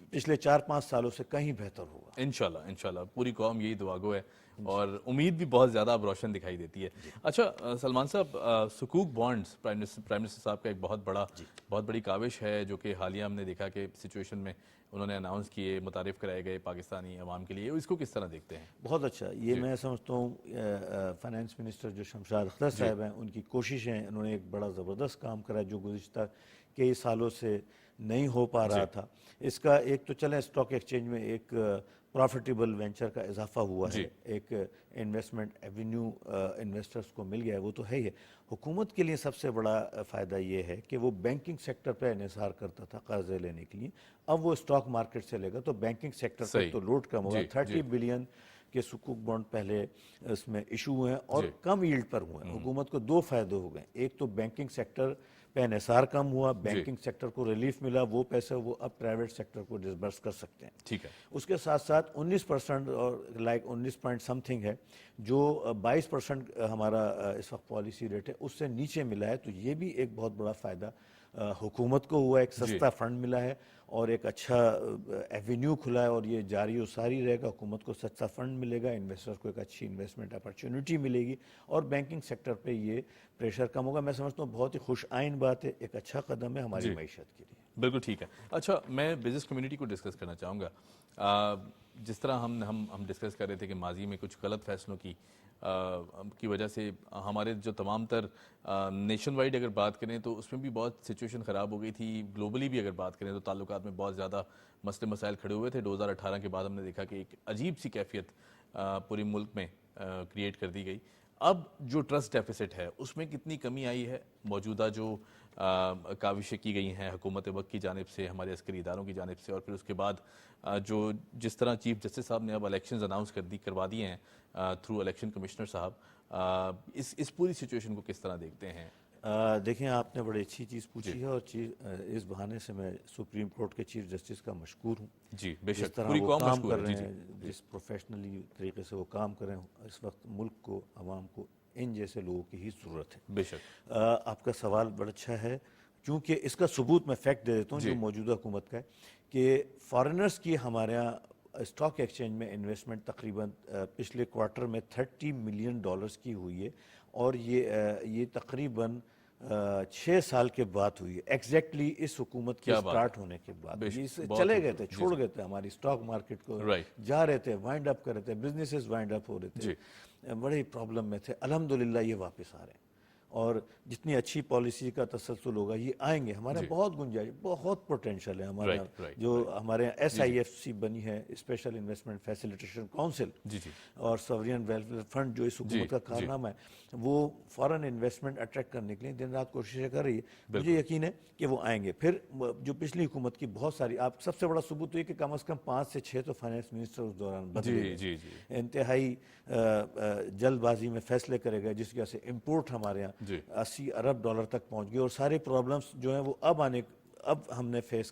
پچھلے 4-5 سالوں سے کہیں بہتر ہوگا.
انشاءاللہ پوری قوم یہی دعا گو ہے, اور امید بھی بہت زیادہ اب روشن دکھائی دیتی ہے. اچھا سلمان صاحب, سکوک بانڈز پرائم منسٹر صاحب کا ایک بہت بڑی کاوش ہے جو کہ حالیہ ہم نے دیکھا کہ سچویشن میں انہوں نے اناؤنس کیے, متعارف کرائے گئے پاکستانی عوام کے لیے. اس کو کس طرح دیکھتے ہیں؟
بہت اچھا. یہ میں سمجھتا ہوں فائنانس منسٹر جو شمشاد اختر صاحب ہیں, ان کی کوششیں, انہوں نے ایک بڑا زبردست کام کرا جو گزشتہ کئی سالوں سے نہیں ہو پا رہا تھا. اس کا ایک تو چلیں اسٹاک ایکسچینج میں ایک پروفیٹیبل وینچر کا اضافہ ہوا ہے, ایک انویسٹمنٹ ایونیو انویسٹرز کو مل گیا ہے, وہ تو ہے ہی ہے. حکومت کے لیے سب سے بڑا فائدہ یہ ہے کہ وہ بینکنگ سیکٹر پہ انحصار کرتا تھا قرضے لینے کے لیے, اب وہ اسٹاک مارکیٹ سے لے گا تو بینکنگ سیکٹر پر تو لوڈ کم ہوگا. 30 بلین کے سکوک بانڈ پہلے اس میں ایشو ہوئے ہیں اور کم ییلڈ پر ہوئے ہیں. حکومت کو 2 فائدے ہو گئے, ایک تو بینکنگ سیکٹر پہ انحصار کم ہوا, بینکنگ سیکٹر کو ریلیف ملا, وہ پیسے وہ اب پرائیویٹ سیکٹر کو ڈسبرس کر سکتے ہیں.
ٹھیک ہے.
اس کے ساتھ ساتھ 19% اور لائک 19 پوائنٹ سم تھنگ ہے جو 22% ہمارا اس وقت پالیسی ریٹ ہے, اس سے نیچے ملا ہے. تو یہ بھی ایک بہت بڑا فائدہ حکومت کو ہوا, ایک سستا فنڈ ملا ہے اور ایک اچھا ایونیو کھلا ہے, اور یہ جاری و ساری رہے گا. حکومت کو سستا فنڈ ملے گا, انویسٹرز کو ایک اچھی انویسٹمنٹ اپرچونٹی ملے گی, اور بینکنگ سیکٹر پہ یہ پریشر کم ہوگا. میں سمجھتا ہوں بہت ہی خوش آئین بات ہے, ایک اچھا قدم ہے ہماری معیشت کے لیے.
بالکل ٹھیک ہے. اچھا میں بزنس کمیونٹی کو ڈسکس کرنا چاہوں گا. جس طرح ہم ڈسکس کر رہے تھے کہ ماضی میں کچھ غلط فیصلوں کی وجہ سے ہمارے جو تمام تر نیشن وائڈ اگر بات کریں تو اس میں بھی بہت سچویشن خراب ہو گئی تھی. گلوبلی بھی اگر بات کریں تو تعلقات میں بہت زیادہ مسئلے مسائل کھڑے ہوئے تھے. 2018 کے بعد ہم نے دیکھا کہ ایک عجیب سی کیفیت پورے ملک میں کریٹ کر دی گئی. اب جو ٹرسٹ ڈیفیسٹ ہے اس میں کتنی کمی آئی ہے؟ موجودہ جو کاوشیں کی گئی ہیں حکومت وقت کی جانب سے, ہمارے عسکری اداروں کی جانب سے, اور پھر اس کے بعد جس طرح چیف جسٹس صاحب نے اب الیکشنز اناؤنس کروا دیے ہیں تھرو الیکشن کمشنر صاحب, اس پوری سچویشن کو کس طرح دیکھتے ہیں؟
دیکھیں آپ نے بڑی اچھی چیز پوچھی ہے اور اس بہانے سے میں سپریم کورٹ کے چیف جسٹس کا مشکور ہوں
جی بے
جس
شک
طرح
پوری
وہ
قوم
کام
مشکور
کر
ہے
رہے
جی
ہیں، جس پروفیشنلی طریقے سے وہ کام کر رہے ہیں، اس وقت ملک کو، عوام کو ان جیسے لوگوں کی ہی ضرورت ہے۔
بے شک
آپ کا سوال بڑا اچھا ہے، کیونکہ اس کا ثبوت میں فیکٹ دے دیتا ہوں جو موجودہ حکومت کا ہے کہ فارنرز کی ہمارے یہاں اسٹاک ایکسچینج میں انویسٹمنٹ تقریباً پچھلے کوارٹر میں $30 ملین کی ہوئی ہے، اور یہ تقریباً 6 سال کے بعد ہوئی ہے، ایگزیکٹلی اس حکومت کے سٹارٹ ہونے کے بعد۔ چلے گئے تھے، چھوڑ گئے تھے ہماری اسٹاک مارکیٹ کو، جا رہے تھے، وائنڈ اپ کر رہے تھے، بزنسز وائنڈ اپ ہو رہے تھے، بڑے پرابلم میں تھے، الحمدللہ یہ واپس آ رہے ہیں، اور جتنی اچھی پالیسی کا تسلسل ہوگا یہ آئیں گے۔ ہمارے بہت گنجائش، بہت پوٹینشیل ہے ہمارے جو ہمارے یہاں SIFC بنی ہے، اسپیشل انویسٹمنٹ فیسیلیٹیشن کونسل، اور سورین ویلفیئر فنڈ جو اس حکومت کا کارنامہ ہے، وہ فارن انویسٹمنٹ اٹریکٹ کرنے کے لیے دن رات کوششیں کر رہی ہے۔ مجھے یقین ہے کہ وہ آئیں گے۔ پھر جو پچھلی حکومت کی بہت ساری، آپ سب سے بڑا ثبوت یہ کہ کم از کم 5 سے 6 تو فائنانس منسٹر اس دوران بدلے گئے، انتہائی جلد بازی میں فیصلے کرے گئے، جس کی وجہ سے امپورٹ ہمارے یہاں $80 ارب تک پہنچ گئی، اور سارے پرابلمس جو ہیں وہ اب ہم نے فیس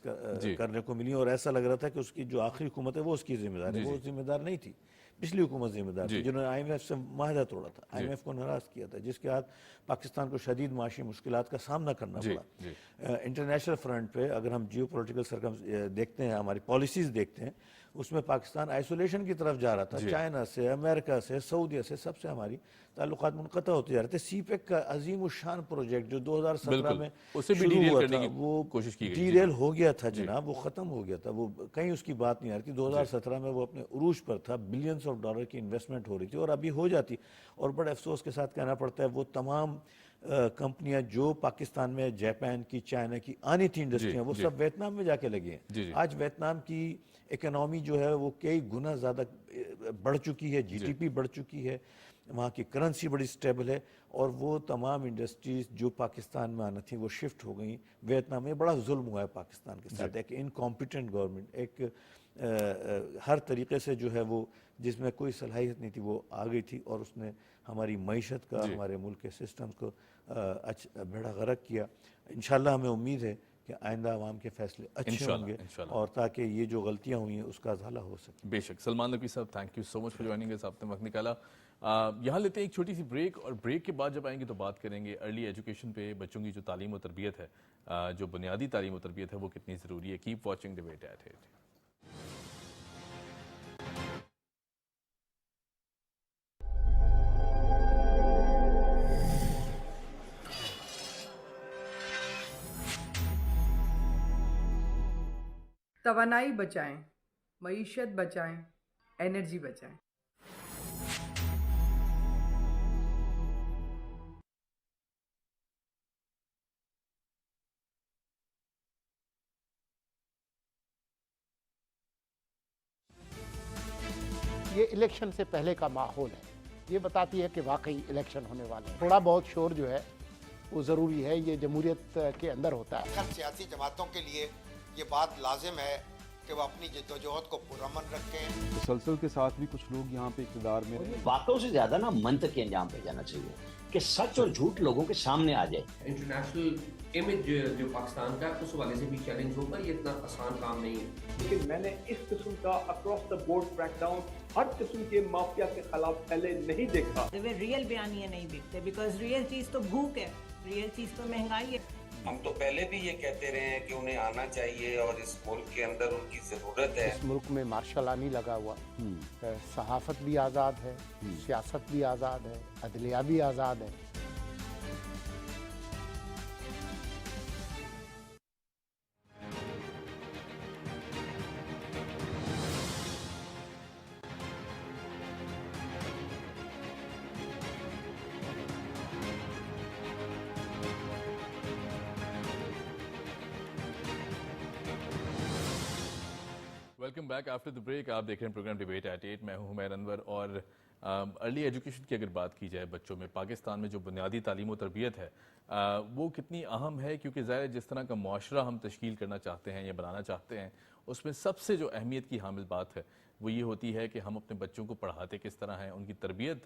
کرنے کو ملی، اور ایسا لگ رہا تھا کہ اس کی جو آخری حکومت ہے وہ اس کی ذمہ دار ہے۔ وہ ذمہ دار نہیں تھی، پچھلی حکومت ذمہ دار تھی جنہوں نے IMF سے معاہدہ توڑا تھا، IMF کو ناراض کیا تھا، جس کے بعد پاکستان کو شدید معاشی مشکلات کا سامنا کرنا پڑا۔ انٹرنیشنل فرنٹ پہ اگر ہم جیو پولیٹیکل دیکھتے ہیں، ہماری پالیسیز دیکھتے ہیں، اس میں پاکستان آئسولیشن کی طرف جا رہا تھا، چائنا سے، امریکہ سے، سعودیہ سے، سب سے ہماری تعلقات منقطع ہوتے جا رہے تھے۔ سی پیک کا عظیم الشان پروجیکٹ جو 2017 میں شروع ہوا تھا، وہ ڈی ریل ہو گیا تھا جناب، وہ ختم ہو گیا تھا، وہ کہیں اس کی بات نہیں آ رہی تھی۔ 2017 میں وہ اپنے عروج پر تھا، بلینز آف ڈالر کی انویسٹمنٹ ہو رہی تھی، اور ابھی ہو جاتی، اور بڑے افسوس کے ساتھ کہنا پڑتا ہے وہ تمام کمپنیاں جو پاکستان میں، جاپان کی، چائنا کی آنی تھی انڈسٹریاں، وہ سب ویتنام میں جا کے لگی ہیں۔ آج ویتنام کی اکنامی جو ہے وہ کئی گنا زیادہ بڑھ چکی ہے، GDP بڑھ چکی ہے، وہاں کی کرنسی بڑی سٹیبل ہے، اور وہ تمام انڈسٹریز جو پاکستان میں آنا تھیں وہ شفٹ ہو گئیں ویتنام میں۔ بڑا ظلم ہوا ہے پاکستان کے ساتھ، ایک انکمپیٹنٹ گورنمنٹ، ایک ہر طریقے سے جو ہے وہ، جس میں کوئی صلاحیت نہیں تھی، وہ آ گئی تھی، اور اس نے ہماری معیشت کا، ہمارے ملک کے سسٹمز کو بیڑا غرق کیا۔ انشاءاللہ ہمیں امید ہے کہ آئندہ عوام کے فیصلے اچھے ہوں گے، اور تاکہ یہ جو غلطیاں ہوئی ہیں اس کا ازالہ ہو سکے۔
بے شک۔ Salman Naqvi sahab, thank you so much for joining us, آپ نے وقت نکالا۔ یہاں لیتے ہیں ایک چھوٹی سی بریک، اور بریک کے بعد جب آئیں گے تو بات کریں گے ارلی ایجوکیشن پہ، بچوں کی جو تعلیم و تربیت ہے، جو بنیادی تعلیم و تربیت ہے وہ کتنی ضروری ہے۔ Keep watching debate at 8۔
توانائی بچائیں، معیشت بچائیں، انرجی بچائیں۔
یہ الیکشن سے پہلے کا ماحول ہے، یہ بتاتی ہے کہ واقعی الیکشن ہونے والے ہیں۔ تھوڑا بہت شور جو ہے وہ ضروری ہے، یہ جمہوریت کے اندر ہوتا ہے۔
سیاسی جماعتوں کے لیے یہ بات لازم ہے کہ وہ اپنی جدوجہد کو پرامن رکھیں۔
تسلسل کے ساتھ بھی کچھ لوگ یہاں پہ اقتدار میں رہے۔
باتوں سے زیادہ نا منطق کے انجام پہ جانا چاہیے کہ سچ اور جھوٹ لوگوں کے سامنے آ جائے۔
انٹرنیشنل امیج جو پاکستان کا اس حوالے سے بھی چیلنج ہوگا، یہ اتنا آسان کام نہیں ہے۔
لیکن میں نے اس قسم کا across the board crack down ہر قسم کے مافیا کے خلاف پہلے نہیں دیکھا۔
ریئل بیانیے نہیں بکتے، بیکاز ریئل چیز تو بھوک ہے، ریئل چیز تو مہنگائی ہے۔
ہم تو پہلے بھی یہ کہتے رہے ہیں کہ انہیں آنا چاہیے، اور اس ملک کے اندر ان کی ضرورت ہے۔
اس ملک میں مارشل آرمی لگا ہوا، صحافت بھی آزاد ہے، سیاست بھی آزاد ہے، عدلیہ بھی آزاد ہے۔
Welcome back after the break. آپ دیکھ رہے ہیں پروگرام ڈیبیٹ ایٹ 8، میں ہوں حمیر انور۔ اور ارلی ایجوکیشن کی اگر بات کی جائے بچوں میں، پاکستان میں جو بنیادی تعلیم و تربیت ہے وہ کتنی اہم ہے، کیونکہ ظاہر جس طرح کا معاشرہ ہم تشکیل کرنا چاہتے ہیں یا بنانا چاہتے ہیں، اس میں سب سے جو اہمیت کی حامل بات ہے وہ یہ ہوتی ہے کہ ہم اپنے بچوں کو پڑھاتے کس طرح ہیں، ان کی تربیت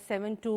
7 to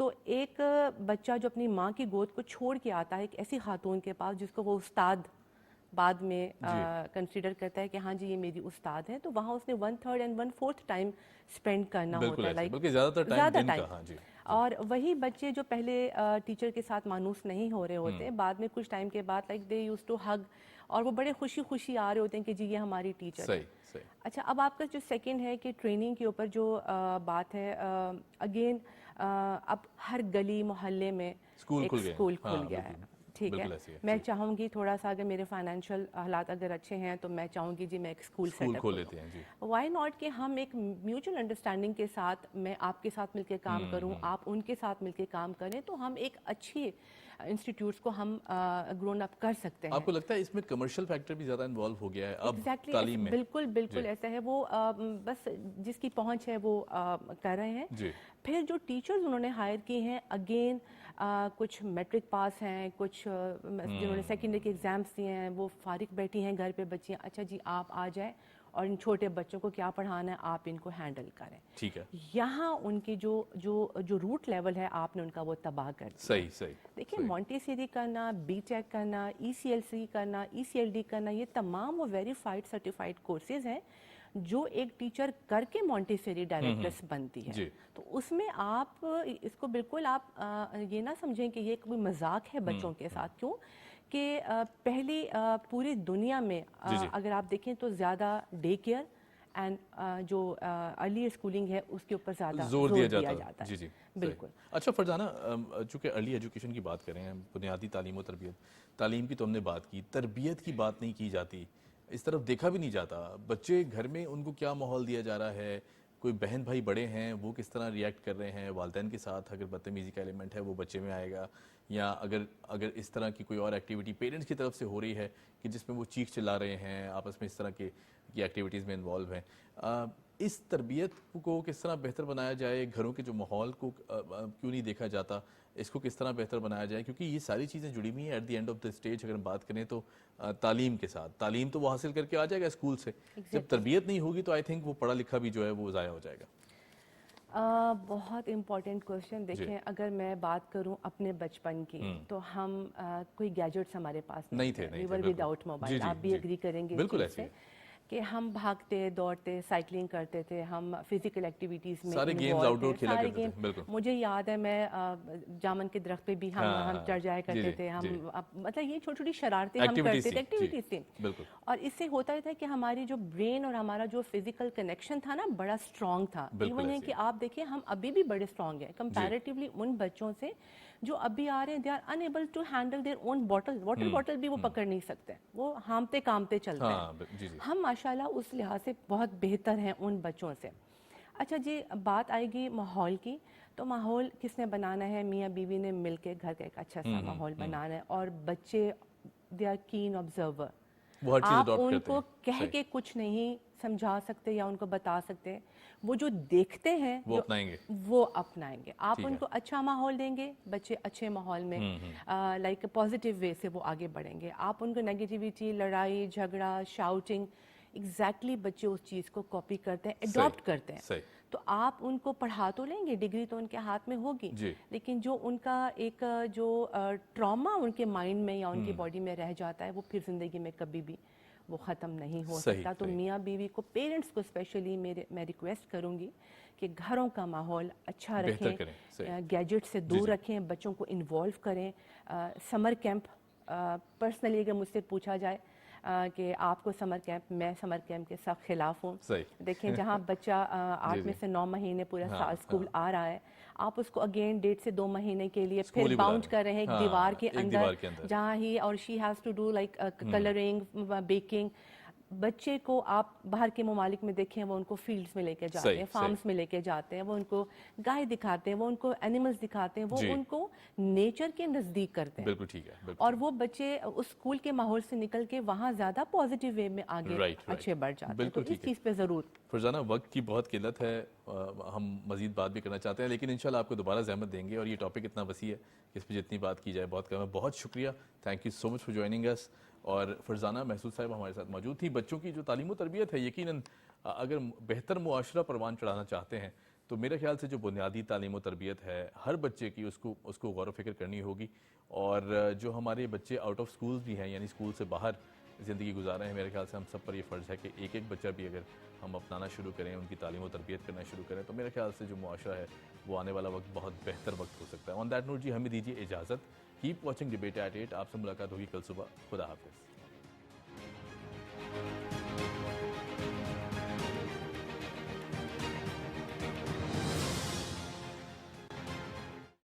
تو ایک بچہ جو اپنی ماں کی گود کو چھوڑ کے آتا ہے ایک ایسی خاتون کے پاس جس کو وہ استاد بعد میں کنسیڈر کرتا ہے کہ ہاں جی یہ میری استاد ہے، تو وہاں اس نے 1/3 and 1/4 ٹائم اسپینڈ کرنا ہوتا ہے، لائک
بلکہ زیادہ ٹائم.
اور وہی بچے جو پہلے ٹیچر کے ساتھ مانوس نہیں ہو رہے ہوتے ہیں، بعد میں کچھ ٹائم کے بعد لائک دے یوز ٹو ہگ، اور وہ بڑے خوشی خوشی آ رہے ہوتے ہیں کہ جی یہ ہماری ٹیچر ہے. اچھا، اب آپ کا جو سیکنڈ ہے کہ ٹریننگ کے اوپر جو بات ہے، اگین اب ہر گلی محلے میں ایک اسکول کھل گیا ہے. ٹھیک ہے، میں چاہوں گی تھوڑا سا اگر میرے فائنینشیل حالات اگر اچھے ہیں تو میں چاہوں گی جی میں ایک اسکول سیٹ اپ کروں. وائی ناٹ کہ ہم ایک میوچل انڈرسٹینڈنگ کے ساتھ، میں آپ کے ساتھ مل کے کام کروں، آپ ان کے ساتھ مل کے کام کریں، تو ہم ایک اچھی انسٹیٹیوٹس کو ہم گرون اپ کر سکتے ہیں.
آپ کو لگتا ہے اس میں کمرشل فیکٹر بھی زیادہ انوالو ہو گیا ہے اب تعلیم میں؟
بالکل ایسا ہے، وہ بس جس کی پہنچ ہے وہ کر رہے ہیں. پھر جو ٹیچرز انہوں نے ہائر کی ہیں، اگین کچھ میٹرک پاس ہیں، کچھ جنہوں نے سیکنڈری کے ایگزامس دیے ہیں، وہ فارغ بیٹھی ہیں گھر پہ بچیاں. اچھا جی آپ آ جائیں اور ان چھوٹے بچوں کو کیا پڑھانا ہے آپ ان کو ہینڈل کریں.
ٹھیک ہے،
یہاں ان کی جو روٹ لیول ہے آپ نے ان کا وہ تباہ کر دیا.
صحیح.
دیکھیں مونٹیسری کرنا، بی ٹیک کرنا، ای سی ایل سی کرنا، ای سی ایل ڈی کرنا، یہ تمام وہ ویریفائڈ سرٹیفائڈ کورسز ہیں جو ایک ٹیچر کر کے مونٹیسری ڈائریکٹرس بنتی ہے. تو اس میں آپ اس کو بالکل آپ یہ نہ سمجھیں کہ یہ کوئی مذاق ہے بچوں کے ساتھ. کیوں کہ پہلی پوری دنیا میں اگر آپ دیکھیں تو زیادہ ڈے کیئر اینڈ جو ارلی اسکولنگ ہے اس کے اوپر زیادہ زور دیا جاتا ہے. بالکل.
اچھا فرزانہ، چونکہ ارلی ایجوکیشن کی بات کریں ہیں، بنیادی تعلیم و تعلیم کی تو ہم نے بات کی، تربیت کی بات نہیں کی جاتی، اس طرف دیکھا بھی نہیں جاتا. بچے گھر میں ان کو کیا ماحول دیا جا رہا ہے، کوئی بہن بھائی بڑے ہیں وہ کس طرح ریئیکٹ کر رہے ہیں، والدین کے ساتھ اگر بدتمیزی کا ایلیمنٹ ہے وہ بچے میں آئے گا، یا اگر اس طرح کی کوئی اور ایکٹیویٹی پیرنٹس کی طرف سے ہو رہی ہے کہ جس میں وہ چیخ چلا رہے ہیں، آپس میں اس طرح کی ایکٹیویٹیز میں انوالو ہیں. اس تربیت کو کس طرح بہتر بنایا جائے، گھروں کے جو ماحول کو کیوں نہیں دیکھا جاتا، اس کو کس طرح بہتر بنایا جائے، کیونکہ یہ ساری چیزیں جڑی ہوئی ہیں. At the end of the stage اگر ہم بات کریں تو تعلیم کے ساتھ، تعلیم تو وہ حاصل کر کے آ جائے گا اسکول سے، جب تربیت نہیں ہوگی تو آئی تھنک وہ پڑھا لکھا بھی جو ہے وہ ضائع ہو جائے گا.
بہت امپورٹنٹ کوشچن. دیکھیں اگر میں بات کروں اپنے بچپن کی تو ہم کوئی گیجٹس ہمارے پاس نہیں تھے، وی ور وداؤٹ موبائل. آپ بھی اگری کریں گے
بالکل ایسے
کہ ہم بھاگتے دوڑتے سائیکلنگ کرتے تھے، ہم فزیکل ایکٹیویٹیز میں
سارے گیمز آؤٹ ڈور کھیلا کرتے تھے. بالکل
مجھے یاد ہے میں جامن کے درخت پہ بھی ہم چڑھ جایا کرتے تھے. ہم مطلب یہ چھوٹی چھوٹی شرارتیں ہم کرتے تھے، ایکٹیویٹیز تھیں. اور اس سے ہوتا تھا کہ ہماری جو برین اور ہمارا جو فزیکل کنیکشن تھا نا بڑا اسٹرانگ تھا. ایون ہے کہ آپ دیکھیں ہم ابھی بھی بڑے اسٹرانگ ہیں کمپیریٹیولی ان بچوں سے جو ابھی آ رہے ہیں. They are unable to handle their own water bottle بھی وہ پکڑ نہیں سکتے، وہ ہامتے کامتے چلتے ہیں. ہم ماشاءاللہ اس لحاظ سے بہت بہتر ہیں ان بچوں سے. اچھا جی بات آئے گی ماحول کی، تو ماحول کس نے بنانا ہے؟ میاں بیوی نے مل کے گھر کا ایک اچھا سا ماحول بنانا ہے. اور بچے دے آر کین آبزرور، آپ ان کو کہہ کے کچھ نہیں سمجھا سکتے یا ان کو بتا سکتے، وہ جو دیکھتے ہیں وہ اپنائیں گے. آپ ان کو اچھا ماحول دیں گے، بچے اچھے ماحول میں لائک پازیٹیو وے سے وہ آگے بڑھیں گے. آپ ان کو نیگیٹیوٹی، لڑائی جھگڑا، شاؤٹنگ، ایگزیکٹلی بچے اس چیز کو کاپی کرتے ہیں، اڈاپٹ کرتے ہیں. تو آپ ان کو پڑھا تو لیں گے، ڈگری تو ان کے ہاتھ میں ہوگی، لیکن جو ان کا ایک جو ٹراما ان کے مائنڈ میں یا ان کی باڈی میں رہ جاتا ہے وہ پھر زندگی میں کبھی بھی وہ ختم نہیں ہو سکتا. تو میاں بیوی کو، پیرنٹس کو اسپیشلی میں ریکویسٹ کروں گی کہ گھروں کا ماحول اچھا رکھیں، گیجٹ سے دور رکھیں، بچوں کو انوالو کریں. سمر کیمپ، پرسنلی اگر مجھ سے پوچھا جائے کہ آپ کو سمر کیمپ، میں سمر کیمپ کے سخت خلاف ہوں. دیکھیں جہاں بچہ 8 میں سے 9 مہینے پورا سال اسکول آ رہا ہے، آپ اس کو اگین 1.5 سے 2 مہینے کے لیے پھر باؤنڈ کر رہے ہیں ایک دیوار کے اندر، جہاں ہی اور she has to do like colouring, baking. بچے کو آپ باہر کے ممالک میں دیکھیں، وہ ان کو فیلڈز میں لے کے جاتے ہیں، فارمز میں لے کے جاتے ہیں، وہ ان کو گائے دکھاتے ہیں، وہ ان کو اینیملز دکھاتے ہیں، وہ ان کو نیچر کے نزدیک کرتے ہیں.
بالکل ٹھیک ہے.
اور وہ بچے اس اسکول کے ماحول سے نکل کے وہاں زیادہ پازیٹیو وے میں آگے اچھے بڑھ جاتے ہیں. تو اس چیز پہ ضرور.
فرزانہ وقت کی بہت قلت ہے، ہم مزید بات بھی کرنا چاہتے ہیں لیکن انشاءاللہ آپ کو دوبارہ زحمت دیں گے، اور یہ ٹاپک اتنا وسیع ہے کہ اس پہ جتنی بات کی جائے بہت کم ہے. بہت شکریہ، thank you so much for joining us. اور فرزانہ محسود صاحب ہمارے ساتھ موجود تھی. بچوں کی جو تعلیم و تربیت ہے، یقیناً اگر بہتر معاشرہ پروان چڑھانا چاہتے ہیں تو میرے خیال سے جو بنیادی تعلیم و تربیت ہے ہر بچے کی اس کو غور و فکر کرنی ہوگی. اور جو ہمارے بچے آؤٹ آف سکولز بھی ہیں یعنی اسکول سے باہر زندگی گزار رہے ہیں, میرے خیال سے ہم سب پر یہ فرض ہے کہ ایک ایک بچہ بھی اگر ہم اپنانا شروع کریں, ان کی تعلیم و تربیت کرنا شروع کریں, تو میرے خیال سے جو معاشرہ ہے وہ آنے والا وقت بہت بہتر وقت ہو سکتا ہے. آن دیٹ نوٹ جی ہمیں دیجیے اجازت. Keep watching debate at 8. آپ سے ملاقات ہوگی کل صبح. خدا حافظ.